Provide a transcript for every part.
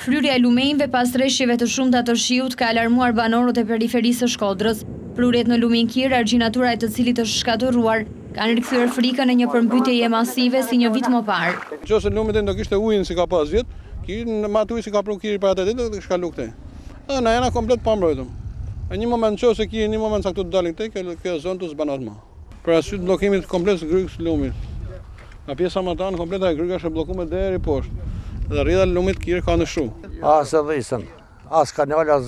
Fryrja e lumenjve pas rreshjeve të shumta të shiut ka alarmuar banorët e periferisë së Shkodrës. Prurjet në Luminkir, argjinatura e të cilit është shkatërruar, kanë rikthyer frikën e një përmbytjeje masive si një vit më parë. Nëse lumet do kishte ujin si ka pas vjet, në matë ujë si ka prokiri para atë ditë, do shkalu këtej. Na jena komplet pa mbrojtur. Në një moment nëse një moment sa këtu të dalin këtej, kjo zonë të zbanohet më. Për arsye të bllokimit komplet grykës lumit. Nga pjesa më tanë komplet e gryka është e bllokuar deri poshtë. Dhe rrjedha e lumit Kir ka në shu. As e dhisën, as kanal, as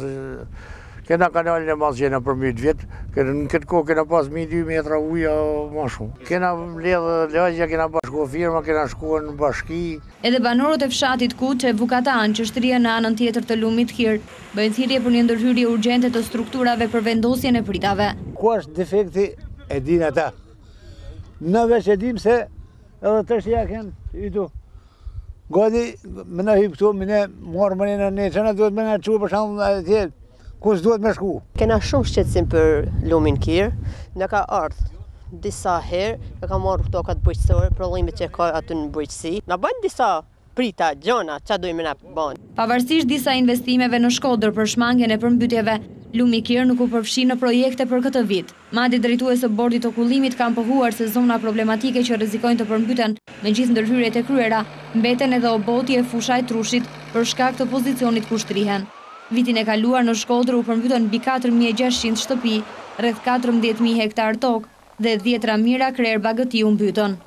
kena kanalin e mas gjena për 10 vjet, në këtë kohë kena pas 2 metra ujë më shumë. Kena ledhë lagja, kena bashkuar firma, kena shkuar në bashki. Edhe banorët e fshatit Kuçe, Vukatan, qështëria në anën tjetër të lumit Kir, bëjnë thirrje për një ndërhyrje urgjente të strukturave për vendosjen e pritave. Ku është defekti e din ata. Në veç e dim se edhe të shtja kënë ytu. Godi më në hypë këtu, më ne morë më në ne, që në duhet më në quë për shumë atje, ku s'duhet me shku. Kena shumë shqetësim për lumin Kir, në ka ardhë disa herë, në ka marrë tokat bujqësore, problemet që ka aty në bujqësi, në bëjnë disa prita, gjona, që dojmë në bënë. Pavarësisht disa investimeve në Shkodër për shmangjen e përmbytjeve, Lumi Kir nuk u përfshi në projekte për këtë vit. Madje drejtues e bordit të kullimit kanë pohuar se zona problematike që rrezikojnë të përmbyten me gjithë ndërhyrjet e kryera, mbeten edhe oboti e fusha e Trushit për shkak të pozicionit ku shtrihen. Vitin e kaluar në Shkodër u përmbytën mbi 4600 shtëpi, rreth 14000 hektar tokë dhe 10 ramira krerë bagëti u mbytën.